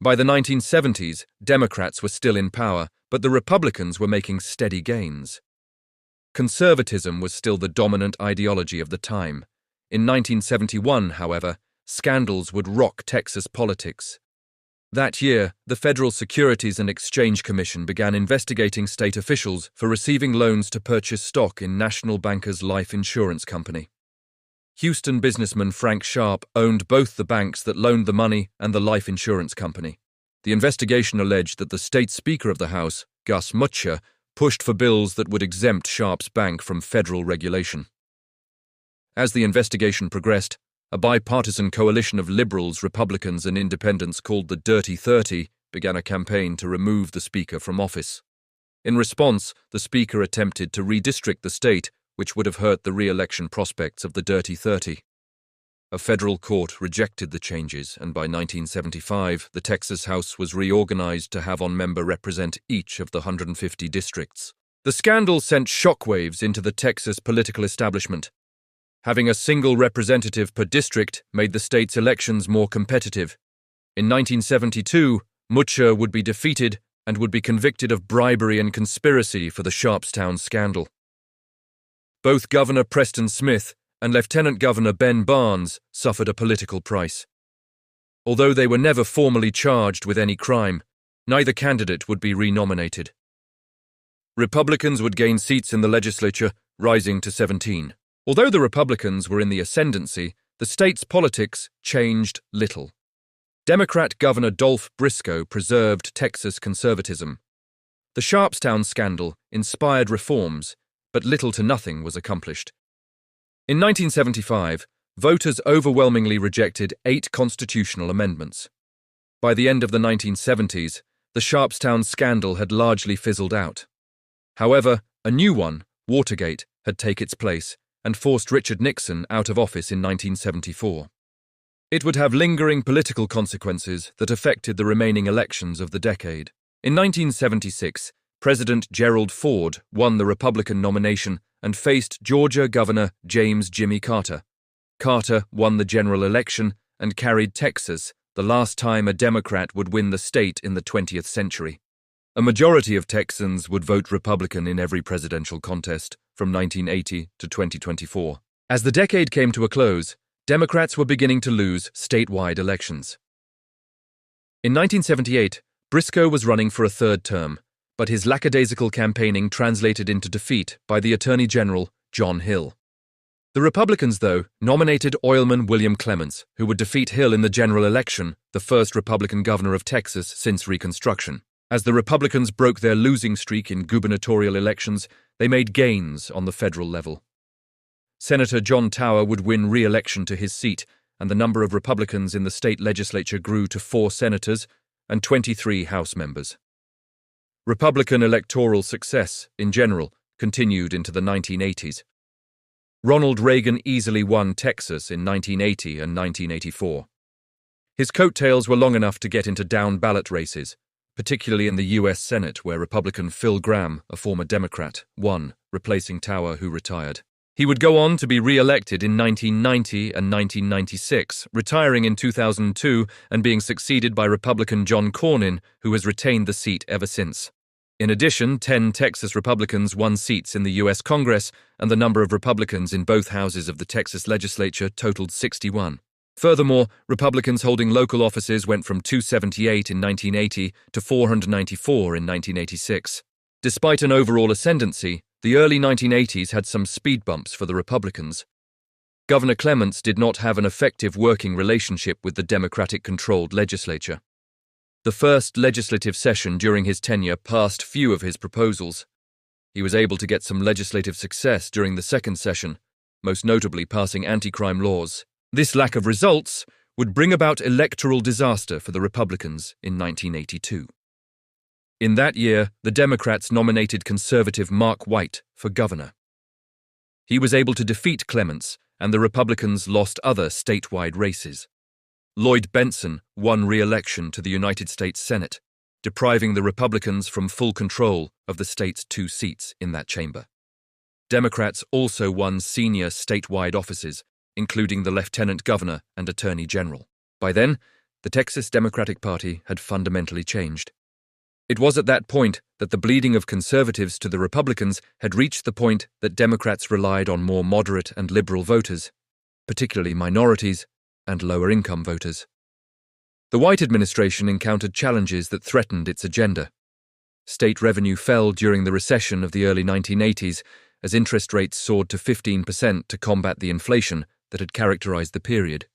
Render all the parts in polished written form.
By the 1970s, Democrats were still in power, but the Republicans were making steady gains. Conservatism was still the dominant ideology of the time. In 1971, however, scandals would rock Texas politics. That year, the Federal Securities and Exchange Commission began investigating state officials for receiving loans to purchase stock in National Bankers Life Insurance Company. Houston businessman Frank Sharp owned both the banks that loaned the money and the life insurance company. The investigation alleged that the state Speaker of the House, Gus Mutcher, pushed for bills that would exempt Sharp's bank from federal regulation. As the investigation progressed, a bipartisan coalition of liberals, Republicans, and independents called the Dirty 30 began a campaign to remove the Speaker from office. In response, the Speaker attempted to redistrict the state, which would have hurt the re-election prospects of the Dirty 30. A federal court rejected the changes, and by 1975, the Texas House was reorganized to have one member represent each of the 150 districts. The scandal sent shockwaves into the Texas political establishment. Having a single representative per district made the state's elections more competitive. In 1972, Mutcher would be defeated and would be convicted of bribery and conspiracy for the Sharpstown scandal. Both Governor Preston Smith and Lieutenant Governor Ben Barnes suffered a political price. Although they were never formally charged with any crime, neither candidate would be renominated. Republicans would gain seats in the legislature, rising to 17. Although the Republicans were in the ascendancy, the state's politics changed little. Democrat Governor Dolph Briscoe preserved Texas conservatism. The Sharpstown scandal inspired reforms, but little to nothing was accomplished. In 1975, voters overwhelmingly rejected 8 constitutional amendments. By the end of the 1970s, the Sharpstown scandal had largely fizzled out. However, a new one, Watergate, had taken its place and forced Richard Nixon out of office in 1974. It would have lingering political consequences that affected the remaining elections of the decade. In 1976, President Gerald Ford won the Republican nomination and faced Georgia Governor James "Jimmy" Carter. Carter won the general election and carried Texas, the last time a Democrat would win the state in the 20th century. A majority of Texans would vote Republican in every presidential contest from 1980 to 2024. As the decade came to a close, Democrats were beginning to lose statewide elections. In 1978, Briscoe was running for a third term, but his lackadaisical campaigning translated into defeat by the Attorney General, John Hill. The Republicans, though, nominated oilman Bill Clements, who would defeat Hill in the general election, the first Republican governor of Texas since Reconstruction. As the Republicans broke their losing streak in gubernatorial elections, they made gains on the federal level. Senator John Tower would win re-election to his seat, and the number of Republicans in the state legislature grew to 4 senators and 23 House members. Republican electoral success, in general, continued into the 1980s. Ronald Reagan easily won Texas in 1980 and 1984. His coattails were long enough to get into down-ballot races, particularly in the U.S. Senate, where Republican Phil Gramm, a former Democrat, won, replacing Tower, who retired. He would go on to be re-elected in 1990 and 1996, retiring in 2002 and being succeeded by Republican John Cornyn, who has retained the seat ever since. In addition, 10 Texas Republicans won seats in the U.S. Congress, and the number of Republicans in both houses of the Texas legislature totaled 61. Furthermore, Republicans holding local offices went from 278 in 1980 to 494 in 1986. Despite an overall ascendancy, the early 1980s had some speed bumps for the Republicans. Governor Clements did not have an effective working relationship with the Democratic-controlled legislature. The first legislative session during his tenure passed few of his proposals. He was able to get some legislative success during the second session, most notably passing anti-crime laws. This lack of results would bring about electoral disaster for the Republicans in 1982. In that year, the Democrats nominated conservative Mark White for governor. He was able to defeat Clements, and the Republicans lost other statewide races. Lloyd Bentsen won re-election to the United States Senate, depriving the Republicans from full control of the state's 2 seats in that chamber. Democrats also won senior statewide offices, including the lieutenant governor and attorney general. By then, The Texas Democratic Party had fundamentally changed. It was at that point that the bleeding of conservatives to the Republicans had reached the point that Democrats relied on more moderate and liberal voters, particularly minorities and lower-income voters. The White administration encountered challenges that threatened its agenda. State revenue fell during the recession of the early 1980s as interest rates soared to 15% to combat the inflation that had characterized the period.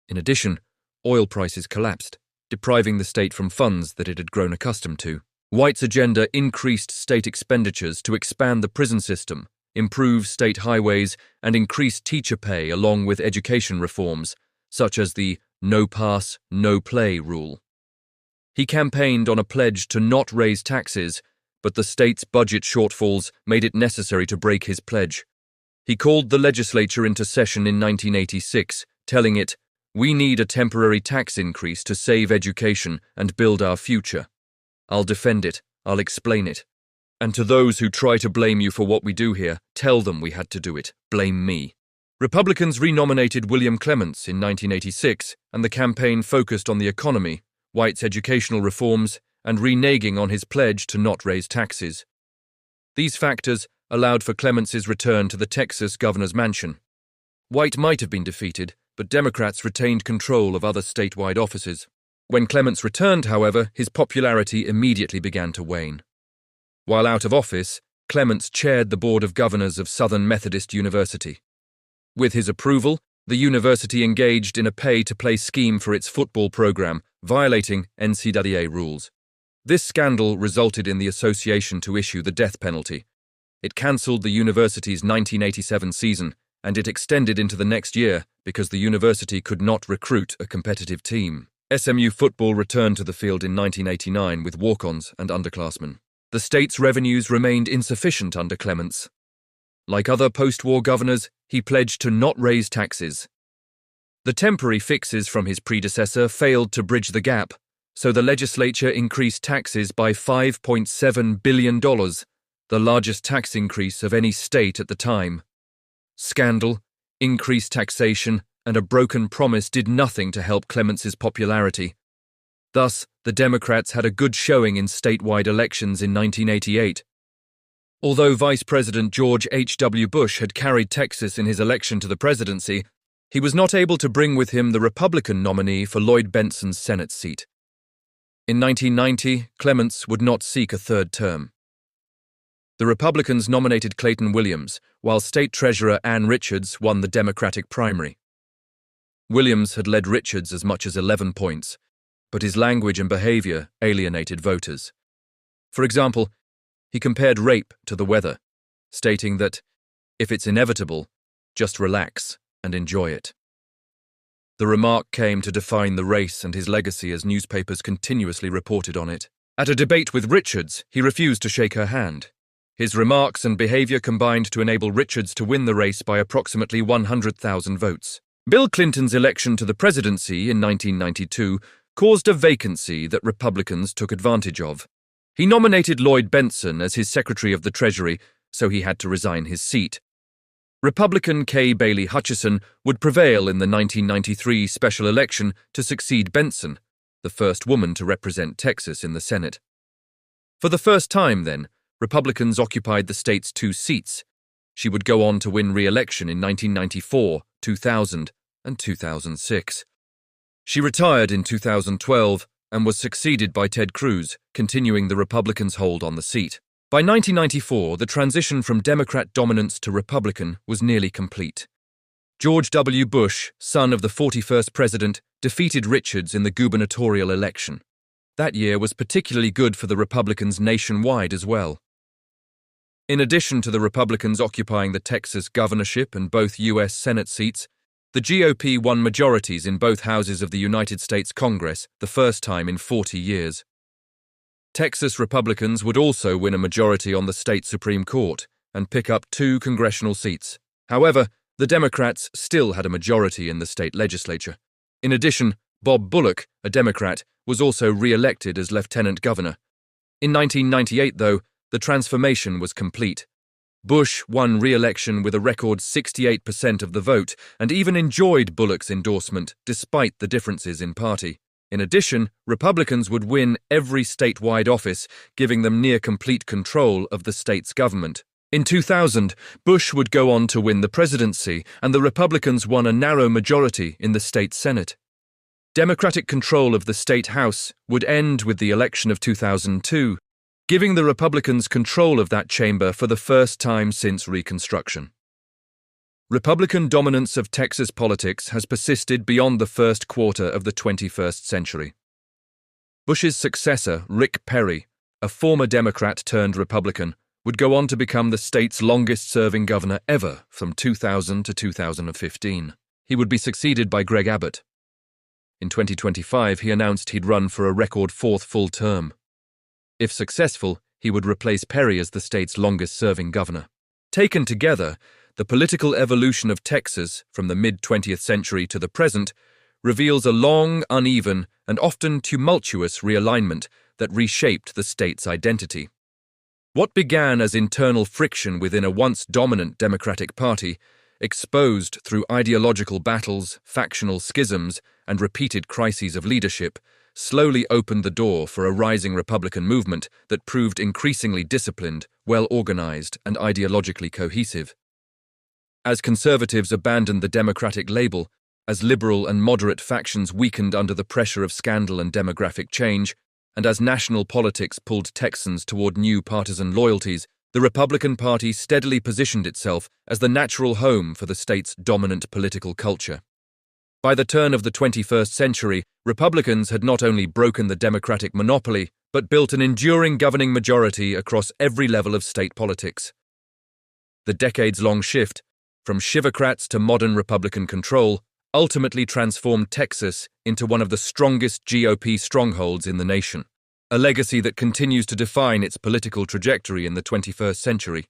In addition, oil prices collapsed, depriving the state from funds that it had grown accustomed to. White's agenda increased state expenditures to expand the prison system, improve state highways, and increase teacher pay along with education reforms, such as the no pass, no play rule. He campaigned on a pledge to not raise taxes, but the state's budget shortfalls made it necessary to break his pledge. He called the legislature into session in 1986, telling it, "We need a temporary tax increase to save education and build our future. I'll defend it, I'll explain it. And to those who try to blame you for what we do here, tell them we had to do it. Blame me." Republicans renominated William Clements in 1986, and the campaign focused on the economy, White's educational reforms, and reneging on his pledge to not raise taxes. These factors allowed for Clements's return to the Texas governor's mansion. White might have been defeated, but Democrats retained control of other statewide offices. When Clements returned, however, his popularity immediately began to wane. While out of office, Clements chaired the Board of Governors of Southern Methodist University. With his approval, the university engaged in a pay-to-play scheme for its football program, violating NCAA rules. This scandal resulted in the association to issue the death penalty. It cancelled the university's 1987 season, and it extended into the next year because the university could not recruit a competitive team. SMU football returned to the field in 1989 with walk-ons and underclassmen. The state's revenues remained insufficient under Clements. Like other post-war governors, he pledged to not raise taxes. The temporary fixes from his predecessor failed to bridge the gap, so the legislature increased taxes by $5.7 billion, the largest tax increase of any state at the time. Scandal, increased taxation, and a broken promise did nothing to help Clements's popularity. Thus, the Democrats had a good showing in statewide elections in 1988. Although Vice President George H.W. Bush had carried Texas in his election to the presidency, he was not able to bring with him the Republican nominee for Lloyd Bentsen's Senate seat. In 1990, Clements would not seek a third term. The Republicans nominated Clayton Williams, while State Treasurer Ann Richards won the Democratic primary. Williams had led Richards as much as 11 points, but his language and behavior alienated voters. For example, he compared rape to the weather, stating that, if it's inevitable, just relax and enjoy it. The remark came to define the race and his legacy as newspapers continuously reported on it. At a debate with Richards, he refused to shake her hand. His remarks and behavior combined to enable Richards to win the race by approximately 100,000 votes. Bill Clinton's election to the presidency in 1992 caused a vacancy that Republicans took advantage of. He nominated Lloyd Bentsen as his Secretary of the Treasury, so he had to resign his seat. Republican Kay Bailey Hutchison would prevail in the 1993 special election to succeed Bentsen, the first woman to represent Texas in the Senate. For the first time, then, Republicans occupied the state's 2 seats. She would go on to win re-election in 1994, 2000, and 2006. She retired in 2012 and was succeeded by Ted Cruz, continuing the Republicans' hold on the seat. By 1994, the transition from Democrat dominance to Republican was nearly complete. George W. Bush, son of the 41st president, defeated Richards in the gubernatorial election. That year was particularly good for the Republicans nationwide as well. In addition to the Republicans occupying the Texas governorship and both U.S. Senate seats, the GOP won majorities in both houses of the United States Congress, the first time in 40 years. Texas Republicans would also win a majority on the state Supreme Court and pick up 2 congressional seats. However, the Democrats still had a majority in the state legislature. In addition, Bob Bullock, a Democrat, was also re-elected as lieutenant governor. In 1998, though, the transformation was complete. Bush won re-election with a record 68% of the vote and even enjoyed Bullock's endorsement despite the differences in party. In addition, Republicans would win every statewide office, giving them near-complete control of the state's government. In 2000, Bush would go on to win the presidency, and the Republicans won a narrow majority in the state Senate. Democratic control of the state House would end with the election of 2002, giving the Republicans control of that chamber for the first time since Reconstruction. Republican dominance of Texas politics has persisted beyond the first quarter of the 21st century. Bush's successor, Rick Perry, a former Democrat turned Republican, would go on to become the state's longest-serving governor ever from 2000 to 2015. He would be succeeded by Greg Abbott. In 2025, he announced he'd run for a record fourth full term. If successful, he would replace Perry as the state's longest-serving governor. Taken together, the political evolution of Texas from the mid-20th century to the present reveals a long, uneven, and often tumultuous realignment that reshaped the state's identity. What began as internal friction within a once dominant Democratic Party, exposed through ideological battles, factional schisms, and repeated crises of leadership, slowly opened the door for a rising Republican movement that proved increasingly disciplined, well-organized, and ideologically cohesive. As conservatives abandoned the Democratic label, as liberal and moderate factions weakened under the pressure of scandal and demographic change, and as national politics pulled Texans toward new partisan loyalties, the Republican Party steadily positioned itself as the natural home for the state's dominant political culture. By the turn of the 21st century, Republicans had not only broken the Democratic monopoly, but built an enduring governing majority across every level of state politics. The decades-long shift, from shivocrats to modern Republican control, ultimately transformed Texas into one of the strongest GOP strongholds in the nation, a legacy that continues to define its political trajectory in the 21st century.